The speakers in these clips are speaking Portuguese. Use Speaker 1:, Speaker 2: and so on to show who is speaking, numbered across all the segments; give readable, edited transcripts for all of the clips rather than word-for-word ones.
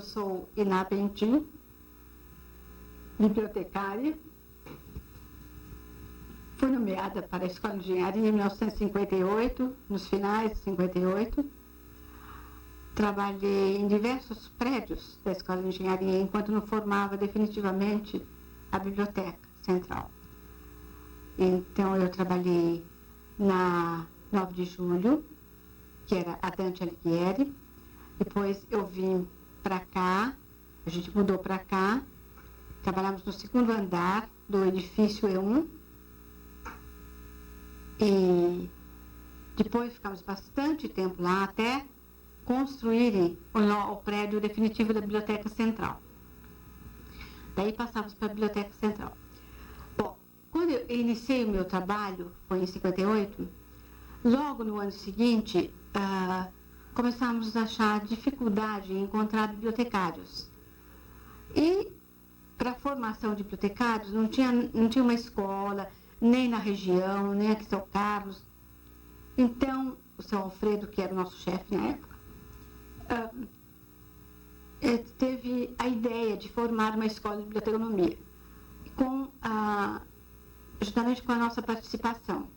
Speaker 1: Eu sou Iná Bentin, bibliotecária. Fui nomeada para a Escola de Engenharia em 1958, nos finais de 58. Trabalhei em diversos prédios da Escola de Engenharia, enquanto não formava definitivamente a Biblioteca Central. Então, eu trabalhei na 9 de Julho, que era a Dante Alighieri. Depois eu vim para cá, a gente mudou para cá, trabalhamos no segundo andar do edifício E1. E depois ficamos bastante tempo lá até construírem o prédio definitivo da Biblioteca Central. Daí passamos para a Biblioteca Central. Bom, quando eu iniciei o meu trabalho, foi em 58, logo no ano seguinte, começamos a achar dificuldade em encontrar bibliotecários. E para a formação de bibliotecários não tinha uma escola, nem na região, nem aqui em São Carlos. Então, o São Alfredo, que era o nosso chefe na época, teve a ideia de formar uma escola de biblioteconomia, justamente com a nossa participação.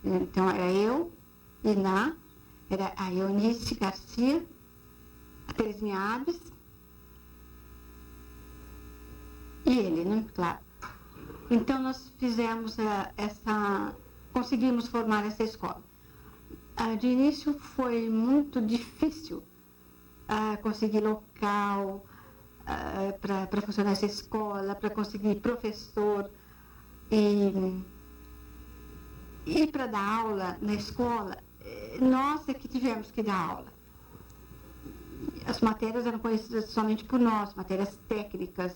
Speaker 1: Então, era eu, Iná, era a Eunice Garcia, a Terezinha Aves e ele, né? Claro. Então, nós fizemos conseguimos formar essa escola. De início, foi muito difícil conseguir local para funcionar essa escola, para conseguir professor e para dar aula na escola. Nós é que tivemos que dar aula. As matérias eram conhecidas somente por nós, matérias técnicas,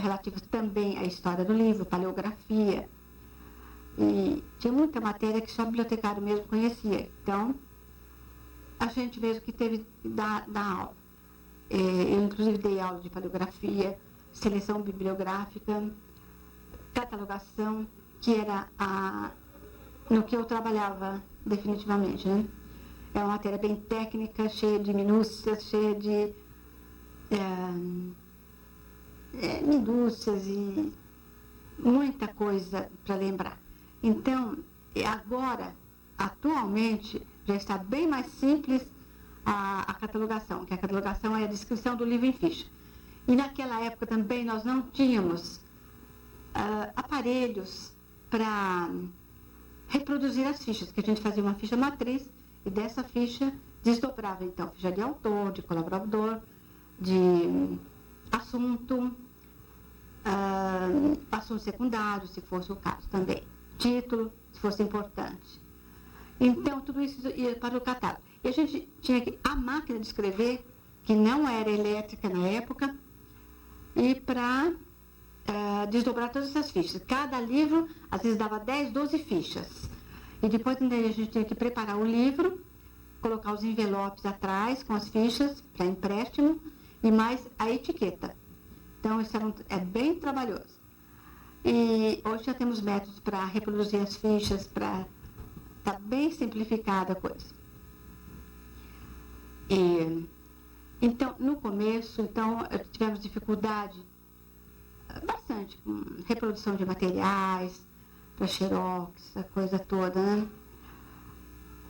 Speaker 1: relativas também à história do livro, paleografia. E tinha muita matéria que só o bibliotecário mesmo conhecia. Então, a gente mesmo que teve que dar aula. Eu, inclusive, dei aula de paleografia, seleção bibliográfica, catalogação, que era no que eu trabalhava definitivamente, né? É uma matéria bem técnica, cheia de minúcias, cheia de minúcias e muita coisa para lembrar. Então, agora, atualmente, já está bem mais simples a catalogação, que a catalogação é a descrição do livro em ficha. E naquela época também nós não tínhamos aparelhos para reproduzir as fichas, que a gente fazia uma ficha matriz e dessa ficha desdobrava, então, ficha de autor, de colaborador, de assunto, assunto secundário, se fosse o caso também, título, se fosse importante. Então, tudo isso ia para o catálogo. E a gente tinha a máquina de escrever, que não era elétrica na época, e para desdobrar todas essas fichas. Cada livro, às vezes, dava 10, 12 fichas. E depois a gente tinha que preparar o livro, colocar os envelopes atrás com as fichas para empréstimo e mais a etiqueta. Então, isso é bem trabalhoso. E hoje já temos métodos para reproduzir as fichas, está bem simplificada a coisa. Então, no começo, tivemos dificuldade bastante com reprodução de materiais, para xerox, a coisa toda, né?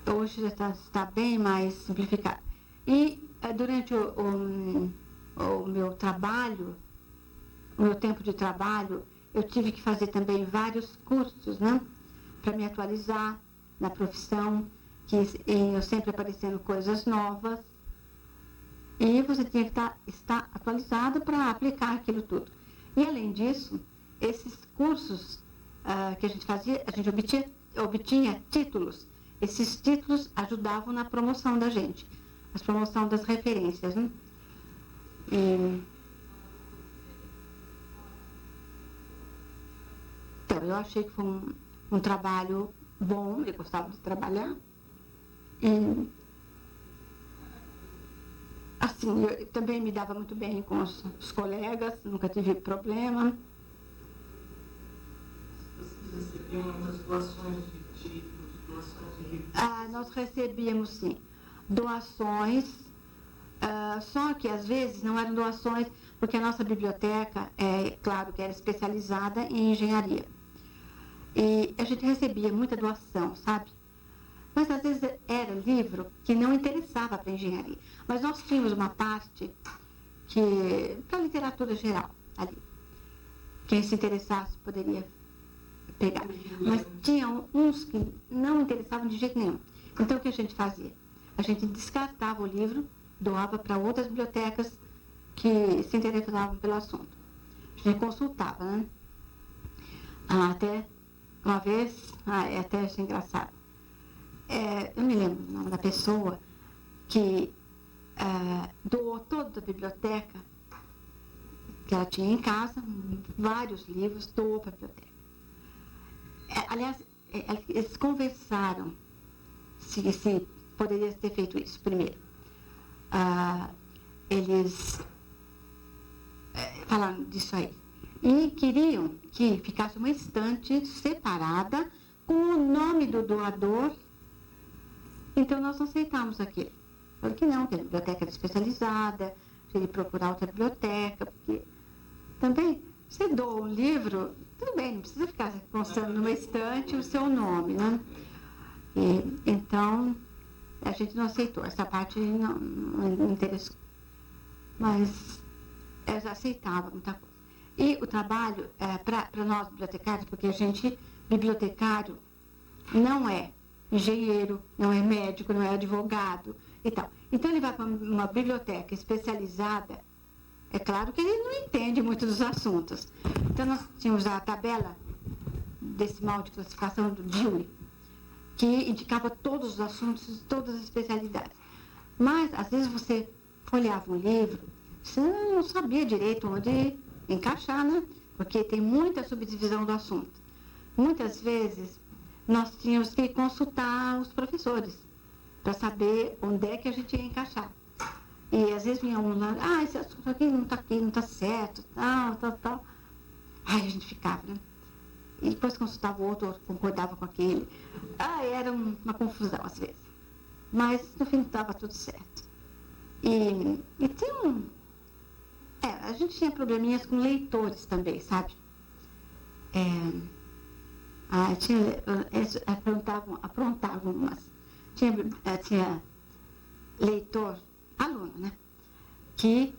Speaker 1: Hoje já está bem mais simplificado. E durante o meu trabalho, o meu tempo de trabalho, eu tive que fazer também vários cursos, né? Para me atualizar na profissão, eu sempre aparecendo coisas novas. E você tinha que estar atualizado para aplicar aquilo tudo. E, além disso, esses cursos que a gente fazia, a gente obtinha títulos. Esses títulos ajudavam na promoção da gente, a promoção das referências, né? Então, eu achei que foi um trabalho bom, eu gostava de trabalhar. E, assim, eu também me dava muito bem com os colegas, nunca tive problema.
Speaker 2: Vocês recebiam muitas doações de títulos, doações de revistas?
Speaker 1: Nós recebíamos, sim, doações Só que, às vezes, não eram doações, porque a nossa biblioteca, claro que era especializada em engenharia. E a gente recebia muita doação, sabe? Mas, às vezes, era livro que não interessava para a engenharia. Mas nós tínhamos uma parte para a literatura geral, ali. Quem se interessasse poderia pegar. Mas tinham uns que não interessavam de jeito nenhum. Então, o que a gente fazia? A gente descartava o livro, doava para outras bibliotecas que se interessavam pelo assunto. A gente consultava, né? Até uma vez, até achei engraçado. Eu me lembro o nome da pessoa que doou toda a biblioteca que ela tinha em casa, vários livros, doou para a biblioteca. Aliás, eles conversaram se poderia ter feito isso primeiro. Eles falaram disso aí. E queriam que ficasse uma estante separada com o nome do doador. Então, nós não aceitamos aquilo. Falei que não, que a biblioteca era especializada, se ele procurar outra biblioteca, porque também, você doa um livro, tudo bem, não precisa ficar constando numa estante o seu nome, né? Então, a gente não aceitou, essa parte não interessou. Mas eu já aceitava muita coisa. E o trabalho, para nós bibliotecários, porque a gente, bibliotecário, não é engenheiro, não é médico, não é advogado e tal. Então, ele vai para uma biblioteca especializada, é claro que ele não entende muito dos assuntos. Então, nós tínhamos a tabela decimal de classificação do Dewey, que indicava todos os assuntos, todas as especialidades. Mas, às vezes, você folheava um livro, você não sabia direito onde encaixar, né? Porque tem muita subdivisão do assunto. Muitas vezes, nós tínhamos que consultar os professores para saber onde é que a gente ia encaixar. E, às vezes, vinha um lá, esse assunto aqui, não está certo, tal. Aí a gente ficava, né? E depois consultava o outro concordava com aquele. Era uma confusão, às vezes. Mas, no fim, estava tudo certo. E tinha a gente tinha probleminhas com leitores também, sabe? Aprontavam umas. Tinha leitor, aluno, né? Que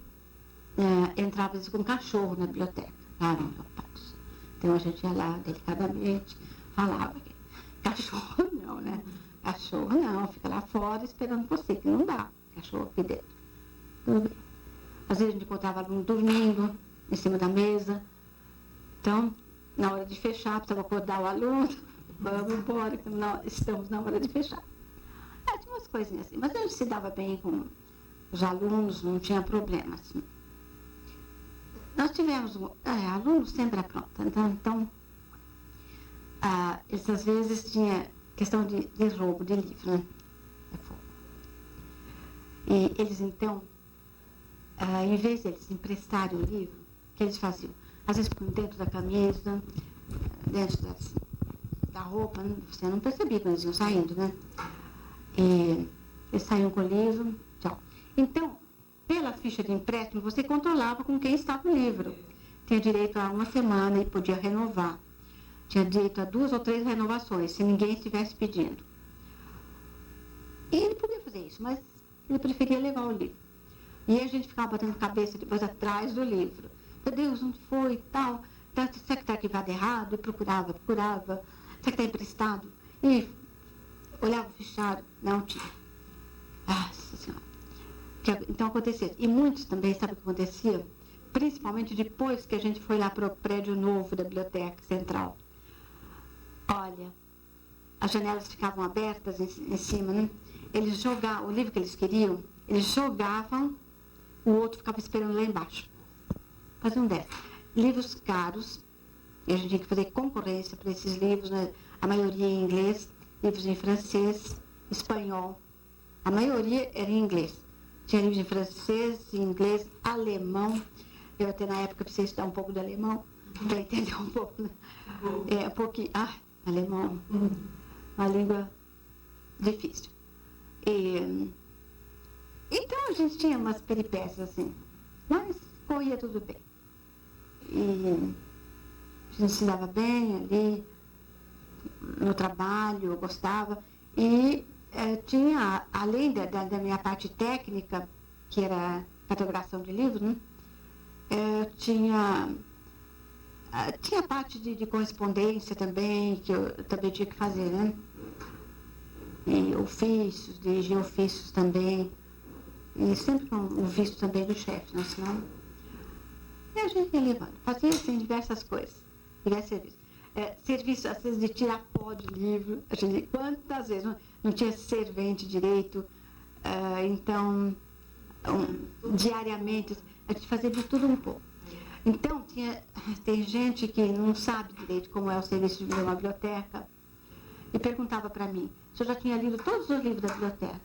Speaker 1: entrava às vezes com um cachorro na biblioteca. Rapaz. Então a gente ia lá delicadamente, falava que cachorro não, né? Cachorro não, fica lá fora esperando você, que não dá. Cachorro aqui dentro. Tudo bem. Às vezes a gente encontrava aluno dormindo em cima da mesa. Então, na hora de fechar, precisava acordar o aluno. Vamos embora, que nós estamos na hora de fechar. Tinha umas coisinhas assim, mas a gente se dava bem com os alunos, não tinha problema, assim. Nós tivemos, alunos sempre aprontam, então eles às vezes tinham questão de roubo de livro, né? E eles então, em vez de eles emprestarem o livro, o que eles faziam? Às vezes põem dentro da camisa, dentro da roupa, né? Você não percebia quando eles iam saindo, né? E eles saíam com o livro, tchau. Então, pela ficha de empréstimo, você controlava com quem estava o livro. Tinha direito a uma semana e podia renovar. Tinha direito a 2 ou 3 renovações, se ninguém estivesse pedindo. E ele podia fazer isso, mas ele preferia levar o livro. E a gente ficava batendo cabeça depois atrás do livro. Meu Deus, onde foi e tal? Será que está arquivado errado? E procurava. Será que está emprestado? E olhava o fichário, não tinha. Nossa Senhora. Então acontecia. E muitos também, sabe o que acontecia? Principalmente depois que a gente foi lá para o prédio novo da Biblioteca Central. Olha, as janelas ficavam abertas em cima, né? Eles jogavam, o livro que eles queriam, eles jogavam, o outro ficava esperando lá embaixo. Faziam dessa. Livros caros, e a gente tinha que fazer concorrência para esses livros, né? A maioria em inglês, livros em francês, espanhol. A maioria era em inglês. Tinha livros em francês, em inglês, alemão. Eu até na época precisei estudar um pouco de alemão, para entender um pouco, né? Um pouquinho. Alemão, uma língua difícil. Então a gente tinha umas peripécias assim, mas corria tudo bem. E a gente se dava bem ali, no trabalho, eu gostava. E tinha, além da minha parte técnica, que era catadoração de livros, né? Tinha parte de correspondência também, que eu também tinha que fazer, né? E ofícios, dirigir ofícios também. E sempre com o visto também do chefe, né? Senão... E a gente ia levando. Fazia, assim, diversas coisas. Diversos serviços. Serviço, às vezes, de tirar pó de livro. A gente, quantas vezes? Não tinha servente direito. Então, diariamente, a gente fazia de tudo um pouco. Então, tem gente que não sabe direito como é o serviço de uma biblioteca e perguntava para mim se eu já tinha lido todos os livros da biblioteca.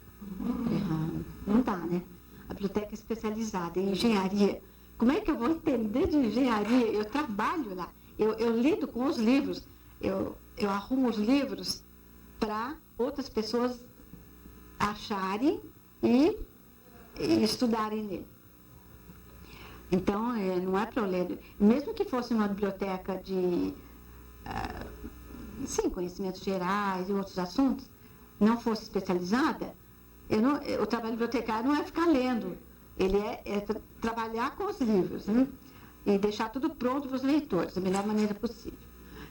Speaker 1: Não dá, né? A biblioteca é especializada em engenharia. Como é que eu vou entender de engenharia? Eu trabalho lá, eu lido com os livros, eu arrumo os livros para outras pessoas acharem e estudarem nele. Então, não é para eu ler. Mesmo que fosse uma biblioteca de conhecimentos gerais e outros assuntos, não fosse especializada, o trabalho bibliotecário não é ficar lendo, ele é trabalhar com os livros, né? E deixar tudo pronto para os leitores, da melhor maneira possível.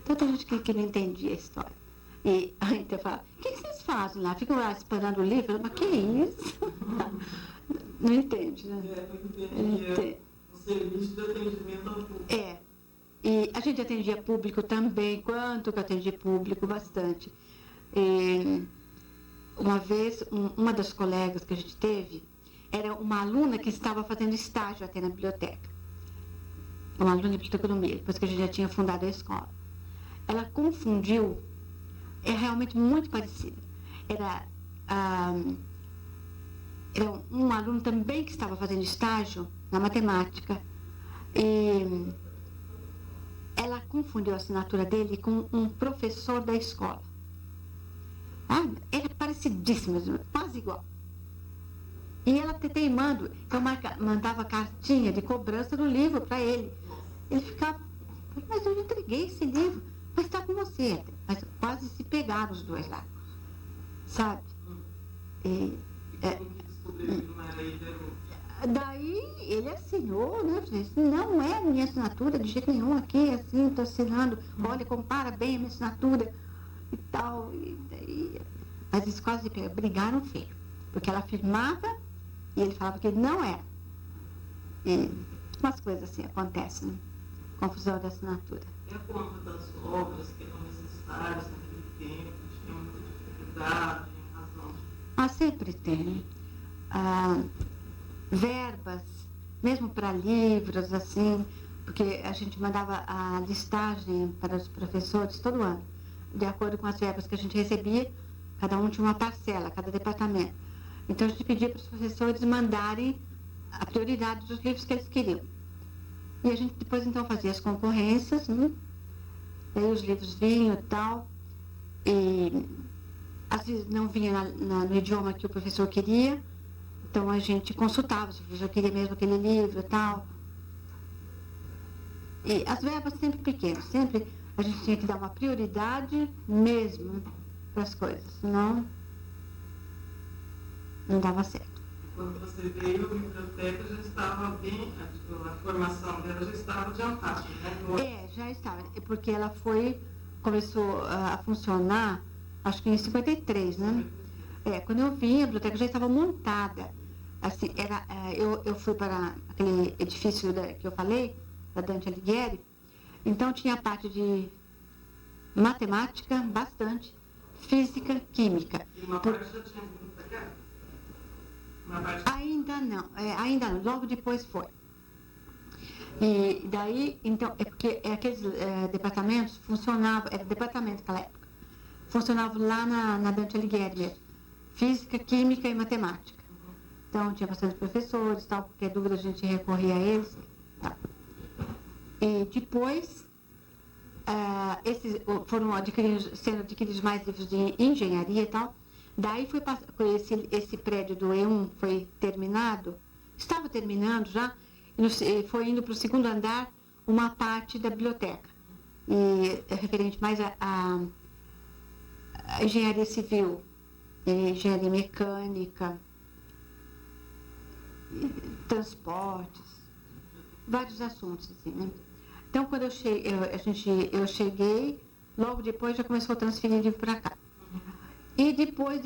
Speaker 1: Então, tem gente que não entendia a história. E aí eu falo, o que vocês fazem lá? Ficam lá esperando o livro? Mas que isso? Não entende, né?
Speaker 2: Não entendi. O serviço de atendimento ao público.
Speaker 1: E a gente atendia público também, quanto que eu atendi público, bastante. E uma vez, uma das colegas que a gente teve, era uma aluna que estava fazendo estágio até na biblioteca. Uma aluna de biblioteconomia, depois que a gente já tinha fundado a escola. Ela confundiu, é realmente muito parecida. Era um aluno também que estava fazendo estágio na matemática. E ela confundiu a assinatura dele com um professor da escola. Era parecidíssimo, quase igual. E ela teimando, então mandava cartinha de cobrança do livro para ele. Ele ficava, mas eu entreguei esse livro, mas está com você. Mas quase se pegaram os dois lá, sabe?
Speaker 2: E como que descobriu que não era ele?
Speaker 1: Daí ele assinou, né? Não é a minha assinatura de jeito nenhum aqui, assim, estou assinando, olha, compara bem a minha assinatura e tal. E daí, mas eles quase brigaram feio, porque ela afirmava e ele falava que não era. E umas coisas assim acontecem, né? Confusão da assinatura.
Speaker 2: E a conta das obras que eram necessárias naquele tempo, tinha muita dificuldade, em razão de...
Speaker 1: Sempre tem. Verbas, mesmo para livros, assim, porque a gente mandava a listagem para os professores todo ano, de acordo com as verbas que a gente recebia, cada um tinha uma parcela, cada departamento. Então a gente pedia para os professores mandarem a prioridade dos livros que eles queriam. E a gente depois então fazia as concorrências, né? Daí os livros vinham e tal, e às vezes não vinha no idioma que o professor queria. Então a gente consultava se o professor queria mesmo aquele livro e tal. E as verbas sempre pequenas, sempre a gente tinha que dar uma prioridade mesmo para as coisas, senão não dava certo.
Speaker 2: Quando você veio, a biblioteca já estava bem, a formação dela já estava adiantada, né?
Speaker 1: Já estava, porque ela começou a funcionar, acho que em 53, né? Quando eu vim, a biblioteca já estava montada. Assim, eu fui para aquele edifício que eu falei, da Dante Alighieri, então tinha a parte de matemática, bastante, física, química.
Speaker 2: E uma parte já tinha vindo para cá?
Speaker 1: Ainda não, logo depois foi. E daí, então, porque aqueles departamentos funcionavam, era departamento naquela época, funcionavam lá na Dante Alighieri mesmo, física, química e matemática. Então, tinha bastante professores, tal, qualquer dúvida a gente recorria a eles. Tá. E depois, esses foram sendo adquiridos mais livros de engenharia e tal, Daí esse prédio do E1 foi terminado, estava terminando já, e foi indo para o segundo andar uma parte da biblioteca, e referente mais a engenharia civil, engenharia mecânica, transportes, vários assuntos, assim, né? Então, quando eu cheguei, logo depois já começou a transferir livro para cá. E depois,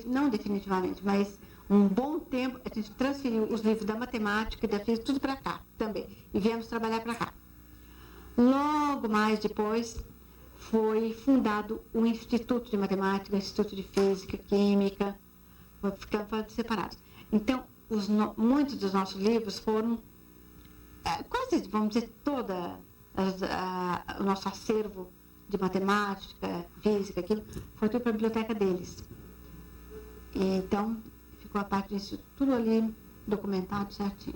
Speaker 1: não definitivamente, mas um bom tempo, a gente transferiu os livros da matemática e da física, tudo para cá também. E viemos trabalhar para cá. Logo mais depois, foi fundado o Instituto de Matemática, o Instituto de Física, Química, ficando separados. Então, muitos dos nossos livros foram, quase, vamos dizer, o nosso acervo de matemática, física, aquilo, foi tudo para a biblioteca deles. E, então, ficou a parte disso tudo ali documentado certinho.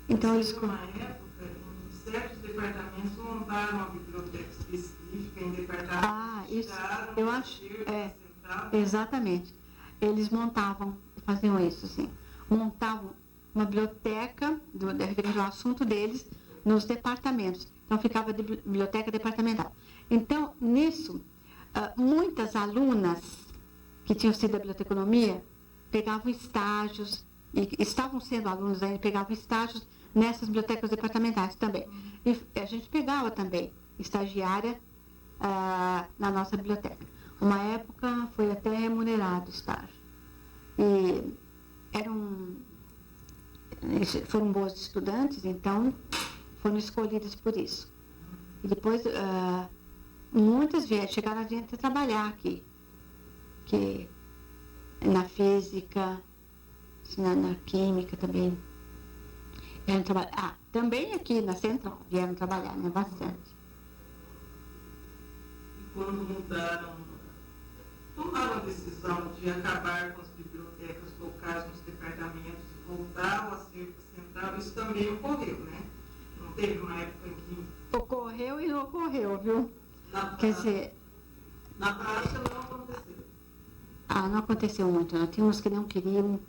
Speaker 1: Então,
Speaker 2: eles... Uma época, em certos departamentos montaram uma biblioteca específica, em departamentos
Speaker 1: isso, eu acho, exatamente. Eles faziam isso, assim, montavam uma biblioteca, referente ao assunto deles, nos departamentos. Então, ficava de biblioteca departamental. Então, nisso, muitas alunas que tinham sido da biblioteconomia pegavam estágios, e estavam sendo alunos ainda, pegavam estágios nessas bibliotecas departamentais também. E a gente pegava também estagiária na nossa biblioteca. Uma época foi até remunerado o estágio. E foram boas estudantes, então foram escolhidas por isso. E depois, muitas chegaram a gente a trabalhar aqui, que na física, na química também. Vieram trabalhar. Também aqui na Central vieram trabalhar, né? Bastante.
Speaker 2: E quando tomaram a decisão de acabar com as bibliotecas locais nos departamentos, voltar ao acervo central, isso também ocorreu, né? Não teve uma época em que...
Speaker 1: Ocorreu e não ocorreu, viu? Quer dizer...
Speaker 2: Na prática não aconteceu.
Speaker 1: Não aconteceu muito, não. Tinha uns que não queriam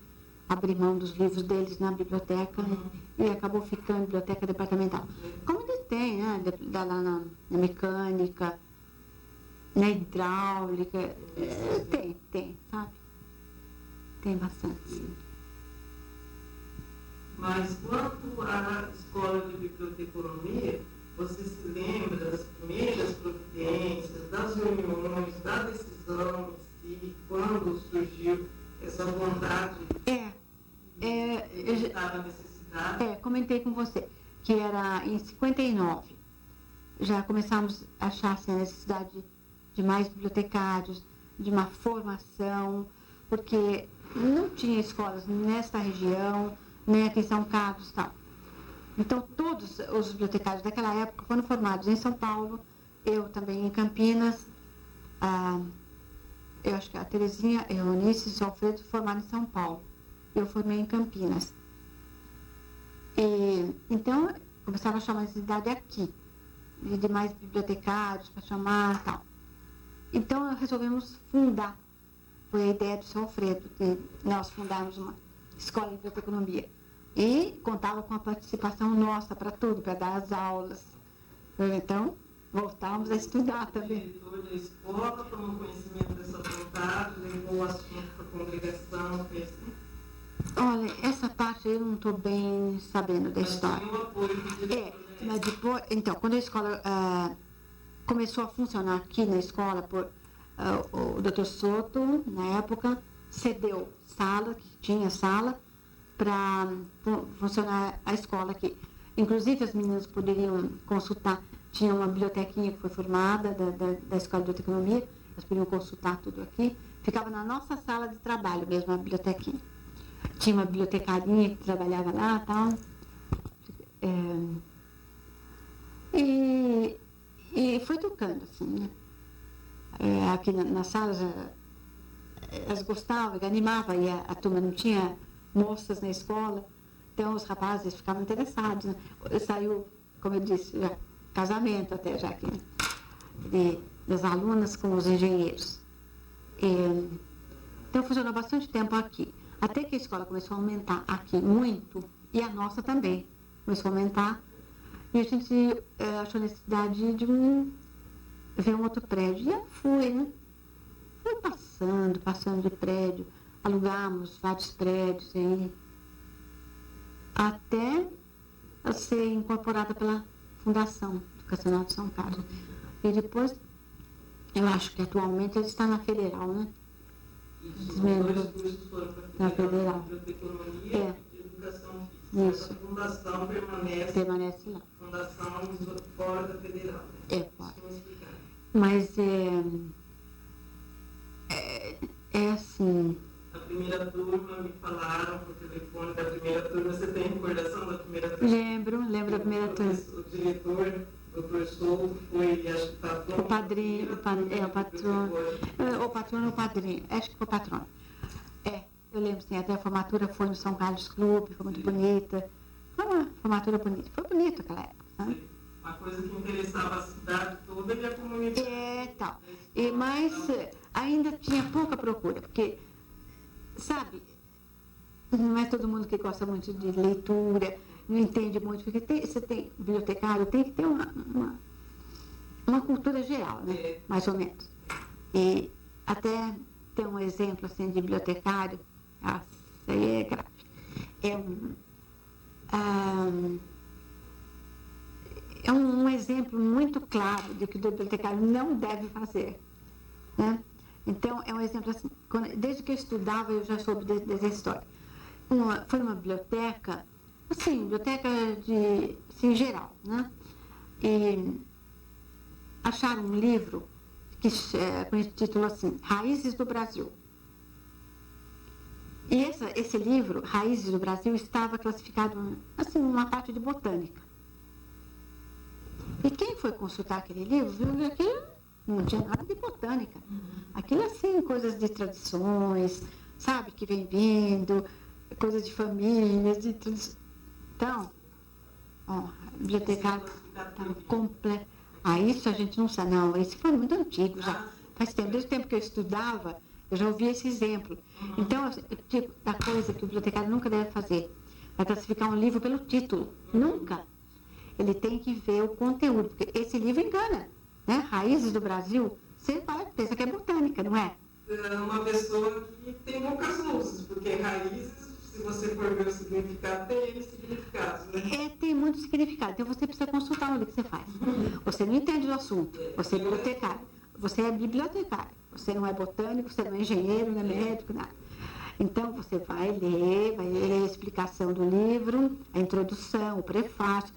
Speaker 1: abrir mão dos livros deles na biblioteca, e acabou ficando em biblioteca departamental. Como eles têm, né? Lá na mecânica, na hidráulica, tem, sabe? Tem bastante, sim.
Speaker 2: Mas quanto à escola de biblioteconomia, você se lembra das primeiras providências, das reuniões, da decisão em si, quando surgiu essa vontade de estava a necessidade?
Speaker 1: Comentei com você que era em 59. Já começamos a achar assim, a necessidade de mais bibliotecários, de uma formação, porque não tinha escolas nesta região, nem aqui em São Carlos e tal. Então, todos os bibliotecários daquela época foram formados em São Paulo, eu também em Campinas, eu acho que a Terezinha, Eunice e o Alfredo formaram em São Paulo. Eu formei em Campinas. Então, começava a chamar a necessidade aqui, de mais bibliotecários para chamar e tal. Então, resolvemos fundar. Foi a ideia do seu Alfredo, que nós fundarmos uma escola de biblioteconomia. E contava com a participação nossa para tudo, para dar as aulas. Então, voltávamos a estudar também.
Speaker 2: O diretor da escola tomou conhecimento dessa vontade, levou o assunto para a congregação, foi assim?
Speaker 1: Olha, essa parte eu não estou bem sabendo da história.
Speaker 2: Mas tinha o apoio do diretor da
Speaker 1: mas depois, então, quando a escola começou a funcionar aqui na escola, o Dr. Soto, na época, cedeu sala, que tinha sala, para funcionar a escola aqui. Inclusive, as meninas poderiam consultar, tinha uma bibliotequinha que foi formada da Escola de Biblioteconomia, elas poderiam consultar tudo aqui. Ficava na nossa sala de trabalho mesmo, a bibliotequinha. Tinha uma bibliotecarinha que trabalhava lá e tal. E foi tocando, assim, né? Aqui nas salas, elas gostavam, animava, e a turma não tinha moças na escola, então os rapazes ficavam interessados, né? Saiu, como eu disse, casamento até já aqui, de das alunas com os engenheiros. Então, funcionou bastante tempo aqui. Até que a escola começou a aumentar aqui muito, e a nossa também começou a aumentar. E a gente achou necessidade de ver um outro prédio. E eu fui, né? Fui passando de prédio, alugamos vários prédios aí, até ser incorporada pela Fundação Educacional de São Carlos. E depois, eu acho que atualmente ele está na Federal, né?
Speaker 2: Os dois cursos foram para
Speaker 1: a Federal.
Speaker 2: Biblioteconomia e Educação Física.
Speaker 1: Isso.
Speaker 2: A fundação
Speaker 1: Permanece lá.
Speaker 2: Fundação fora da Federal.
Speaker 1: Fora. Mas é assim.
Speaker 2: A primeira turma, me falaram por telefone da primeira turma. Você tem recordação da primeira turma?
Speaker 1: Lembro da primeira turma.
Speaker 2: O diretor, o doutor Souto, foi, acho que patrono.
Speaker 1: O padrinho, o patrono. O patrono, o padrinho. Acho que foi o patrono. Eu lembro, sim, até a formatura foi no São Carlos Clube, foi muito bonita. Foi uma formatura bonita. Foi bonito aquela época, né?
Speaker 2: Uma coisa que interessava a cidade toda e a comunidade.
Speaker 1: Tal. Mas ainda tinha pouca procura, porque, sabe, não é todo mundo que gosta muito de leitura, não entende muito, porque você tem bibliotecário, tem que ter uma cultura geral, né? Mais ou menos. E até tem um exemplo assim de bibliotecário, isso aí é grave. É um exemplo muito claro de que o bibliotecário não deve fazer, né? Então, é um exemplo assim, desde que eu estudava, eu já soube dessa história. Foi uma biblioteca, assim, biblioteca em geral, né? E acharam um livro com esse título assim, Raízes do Brasil. E esse livro, Raízes do Brasil, estava classificado, assim, numa parte de botânica. E quem foi consultar aquele livro viu que aquilo não tinha nada de botânica. Aquilo, assim, coisas de tradições, sabe, que vem vindo, coisas de famílias, de tradições. Então, a bibliotecária estava completa. Isso a gente não sabe, não, esse foi muito antigo já. Faz tempo, desde o tempo que eu estudava, eu já ouvi esse exemplo. Então, tipo da coisa que o bibliotecário nunca deve fazer, vai classificar um livro pelo título. Nunca. Ele tem que ver o conteúdo, porque esse livro engana, né? Raízes do Brasil, você pensa que é botânica, não é?
Speaker 2: É uma pessoa que tem poucas luzes, porque raízes, se você for ver o significado, tem N significados, né?
Speaker 1: Tem muito significado. Então você precisa consultar o que você faz. Você não entende do assunto, você é bibliotecário. Você é bibliotecário. Você não é botânico, você não é engenheiro, não é médico, nada. Então você vai ler a explicação do livro, a introdução, o prefácio,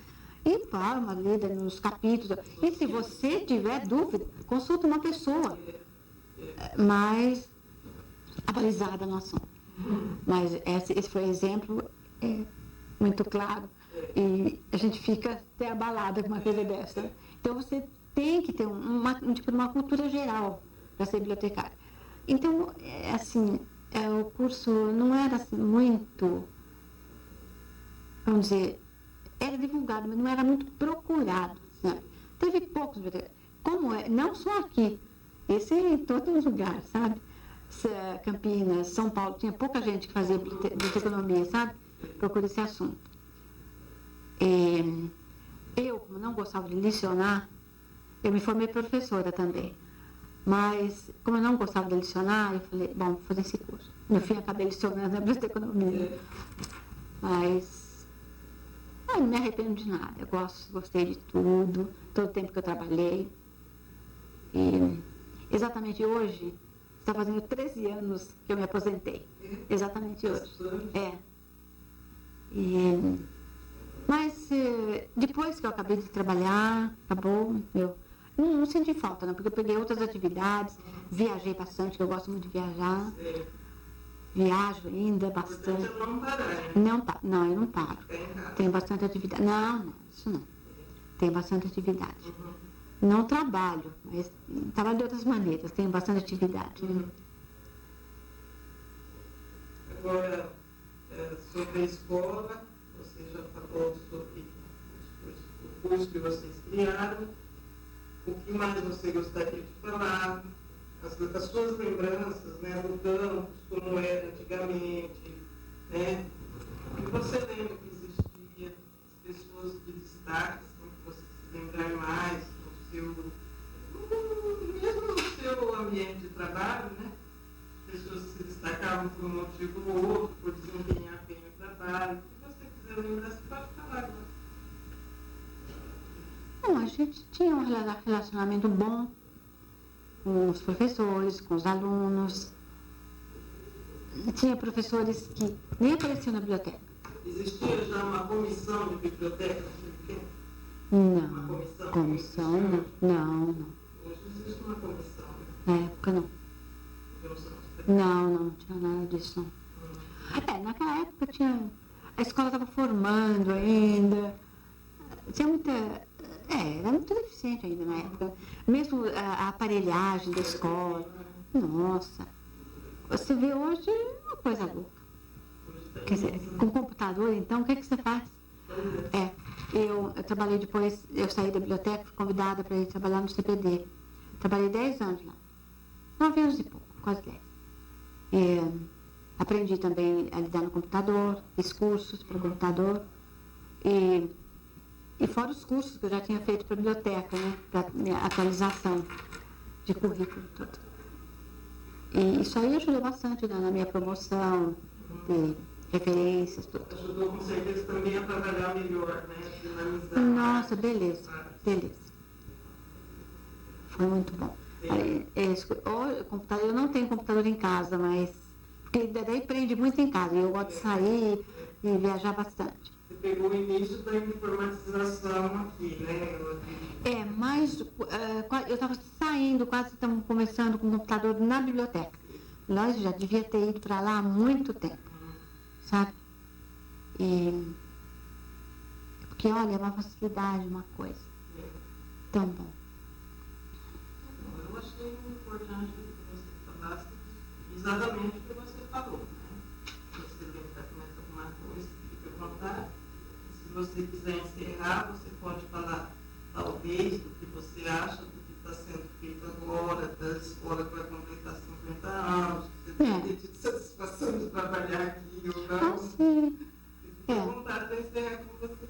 Speaker 1: e dá uma lida nos capítulos. E se você tiver dúvida, consulta uma pessoa mais abalizada no assunto. Mas esse foi um exemplo muito claro. E a gente fica até abalada com uma coisa dessa. Então você tem que ter uma cultura geral para ser bibliotecário. Então, assim, o curso não era assim, muito, vamos dizer, era divulgado, mas não era muito procurado. Né? Teve poucos bibliotecários. Como não só aqui, esse é em todos os lugares, sabe? Campinas, São Paulo, tinha pouca gente que fazia biblioteconomia, sabe? Procura esse assunto. Eu, como não gostava de lecionar, eu me formei professora também. Mas, como eu não gostava de lecionar, eu falei, bom, vou fazer esse curso. No fim, acabei lecionando na biblioteconomia. Mas, não me arrependo de nada. Eu gostei de tudo, todo o tempo que eu trabalhei. E, exatamente hoje, está fazendo 13 anos que eu me aposentei. Exatamente hoje. Mas, depois que eu acabei de trabalhar, acabou, eu não senti falta, não, porque eu peguei outras atividades, viajei bastante, que eu gosto muito de viajar. Viajo ainda bastante. Não, eu não paro. Tenho bastante atividade. Não, isso não. Tenho bastante atividade. Não trabalho, mas trabalho de outras maneiras, tenho bastante atividade.
Speaker 2: Agora, sobre a escola, você já falou sobre o curso que vocês criaram. o que mais você gostaria de falar, as suas lembranças, né, do campus, como era antigamente, né? E você lembra que existia pessoas de destaque, assim, que você se lembrar mais mesmo no seu ambiente de trabalho, né? Pessoas que se destacavam por um motivo ou outro, por desempenhar bem o trabalho. Se você quiser lembrar, você pode falar agora.
Speaker 1: Bom, a gente tinha um relacionamento bom com os professores, com os alunos. Tinha professores que nem apareciam na biblioteca.
Speaker 2: Existia já uma comissão de biblioteca?
Speaker 1: Não, comissão não.
Speaker 2: Hoje existe uma comissão, né?
Speaker 1: Na época não. Não tinha nada disso não. Naquela época a escola estava formando ainda, tinha muita. Era muito deficiente ainda na época. Mesmo a aparelhagem da escola. Nossa, você vê hoje uma coisa louca. Quer dizer, com computador, então, o que você faz? Eu trabalhei depois, eu saí da biblioteca, fui convidada para ir trabalhar no CPD. Trabalhei 10 anos lá. 9 anos e pouco, quase 10. Aprendi também a lidar no computador, fiz cursos para o computador. E fora os cursos que eu já tinha feito para a biblioteca, né? Para atualização de currículo e tudo. E isso aí ajudou bastante na minha promoção, de referências, tudo.
Speaker 2: Ajudou com certeza também a trabalhar melhor, né? Dinamizar.
Speaker 1: Nossa, beleza. Foi muito bom. Eu não tenho computador em casa, mas porque daí prende muito em casa. E eu gosto de sair e viajar bastante.
Speaker 2: Você pegou o início da informatização aqui, né?
Speaker 1: Mas eu estava saindo, quase estamos começando com o computador na biblioteca. Nós já devia ter ido para lá há muito tempo, sabe? Porque, olha, é uma facilidade, uma coisa. Tão bom.
Speaker 2: Eu achei importante que você falasse exatamente o que você falou, né? Se você lembrar alguma coisa, fique à vontade. Se você quiser encerrar, você pode falar, talvez, do que você acha do que está sendo feito agora, da escola que vai completar 50 anos, que você tem tido satisfação de trabalhar aqui ou não.
Speaker 1: Sim.
Speaker 2: Fique à vontade para encerrar como você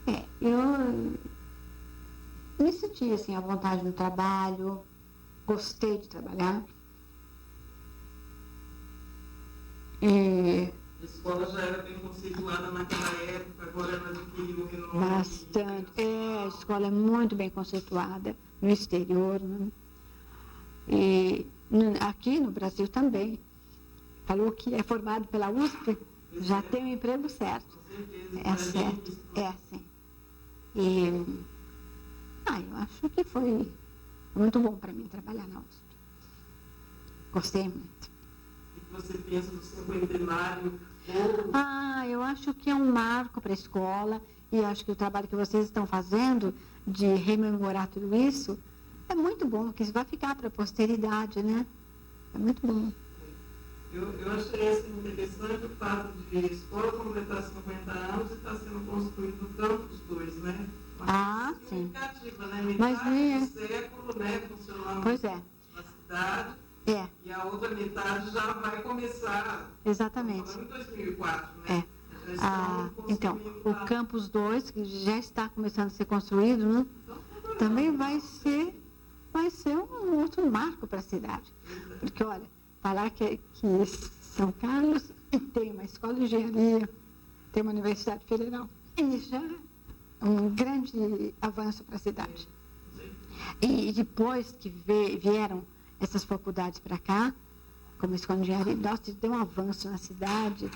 Speaker 2: quiser.
Speaker 1: Eu me senti assim, à vontade no trabalho, gostei de trabalhar.
Speaker 2: A escola já era bem conceituada naquela época, agora ela adquiriu o renome.
Speaker 1: Bastante. A escola é muito bem conceituada no exterior, né? E aqui no Brasil também. Falou que é formado pela USP, já tem o emprego certo.
Speaker 2: Com certeza.
Speaker 1: Certo. Assim. Eu acho que foi muito bom para mim trabalhar na USP. Gostei muito.
Speaker 2: O que você pensa do cinquentenário?
Speaker 1: Eu acho que é um marco para a escola e acho que o trabalho que vocês estão fazendo de rememorar tudo isso é muito bom, que isso vai ficar para a posteridade, né? É muito bom.
Speaker 2: Eu achei assim, interessante o fato de a escola completar 50 anos e está sendo construído o Campus 2, né?
Speaker 1: Sim.
Speaker 2: Né?
Speaker 1: Mas
Speaker 2: metade do século, né, funcionando na cidade. E a outra metade já vai começar.
Speaker 1: Exatamente.
Speaker 2: Em 2004, né?
Speaker 1: Então, o Campus 2, que já está começando a ser construído, né? Também vai ser um outro marco para a cidade. Porque, olha, falar que São Carlos tem uma escola de engenharia, tem uma universidade federal, e já é um grande avanço para a cidade. E depois que vieram essas faculdades para cá, como a escola de engenharia, nossa, deu um avanço na cidade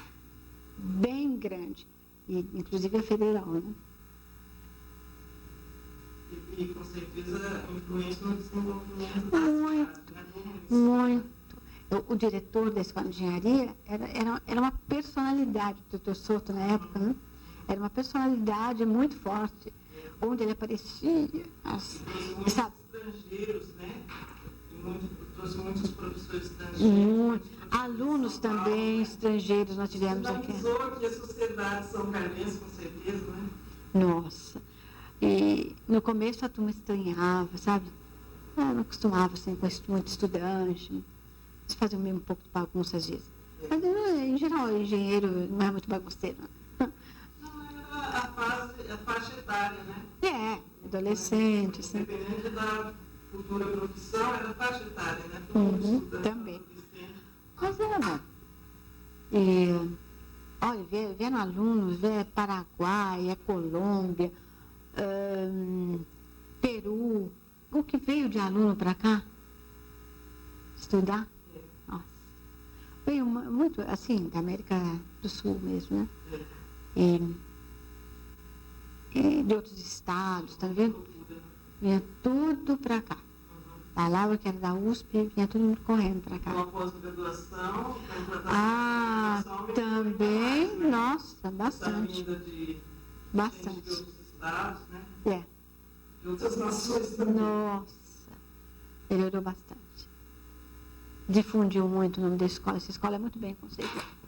Speaker 1: bem grande, e inclusive a federal, né?
Speaker 2: E com certeza influência no desenvolvimento
Speaker 1: muito. O diretor da escola de engenharia era uma personalidade, o doutor Soto na época, né? Era uma personalidade muito forte, onde ele aparecia, sabe?
Speaker 2: Estrangeiros, né? Trouxe muitos professores estrangeiros.
Speaker 1: Alunos também estrangeiros nós tivemos aqui.
Speaker 2: Dinamizou aqui a sociedade são carlense, com certeza, né?
Speaker 1: Nossa. E No começo a turma estranhava, sabe? Não acostumava assim, com muito estudante. Eles faziam mesmo um pouco de bagunça às vezes. Mas, em geral, engenheiro não é muito bagunceiro.
Speaker 2: Não, era a faixa etária, né?
Speaker 1: Adolescente, assim.
Speaker 2: Independente da futura profissão, era a faixa etária, né? Todo mundo estudando,
Speaker 1: também.
Speaker 2: adolescente.
Speaker 1: Mas era bom. E, olha, vendo alunos, Paraguai, Colômbia, Peru, o que veio de aluno para cá estudar? Nossa. Veio muito, assim, da América do Sul mesmo, né? E de outros estados, tá vendo? Vinha tudo para cá. Falava que era da USP, vinha todo mundo correndo para cá.
Speaker 2: Uma pós-graduação,
Speaker 1: também, nossa, bastante.
Speaker 2: Bastante. De outros estados, né? De outras nações também.
Speaker 1: Nossa, melhorou bastante. Difundiu muito o nome da escola. Essa escola é muito bem conceituada.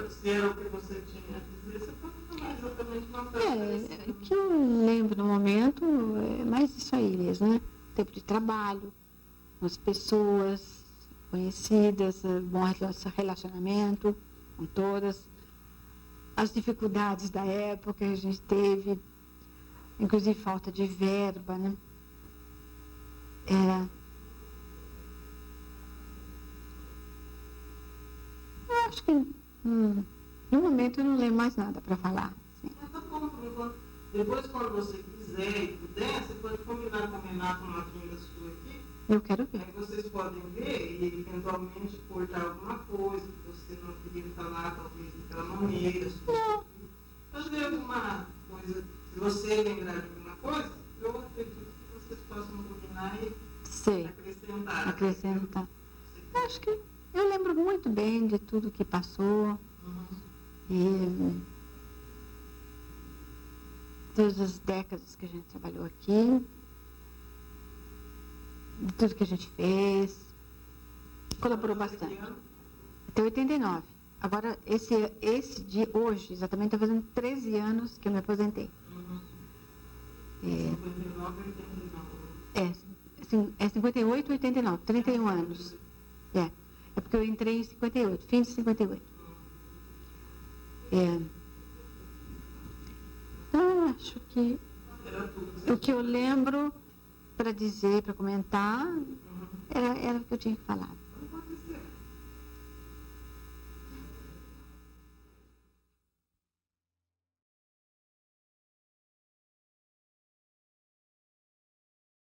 Speaker 2: Se era o que você tinha a dizer, você pode falar exatamente uma coisa.
Speaker 1: O que eu lembro no momento é mais isso aí mesmo, né? Tempo de trabalho, as pessoas conhecidas, bom relacionamento com todas, as dificuldades da época que a gente teve, inclusive falta de verba, né? Eu acho que no momento eu não lembro mais nada para falar. Assim.
Speaker 2: Tá bom, depois, quando você quiser e puder, você pode combinar com o Renato uma vinda sua aqui.
Speaker 1: Eu quero ver.
Speaker 2: Aí vocês podem ver e eventualmente cortar alguma coisa que você não queria falar, talvez daquela maneira. Fazer alguma coisa, se você lembrar de alguma coisa, eu acredito que vocês possam combinar e acrescentar.
Speaker 1: Acho que eu lembro muito bem de tudo que passou. E todas as décadas que a gente trabalhou aqui, de tudo que a gente fez, colaborou bastante. Até 89. Agora, esse de hoje, exatamente, está fazendo 13 anos que eu me aposentei.
Speaker 2: 59 e 89.
Speaker 1: É 58 e 89, 31 anos. É porque eu entrei em 58, fim de 58. Então, acho que o que eu lembro para dizer, para comentar, era o que eu tinha que falar.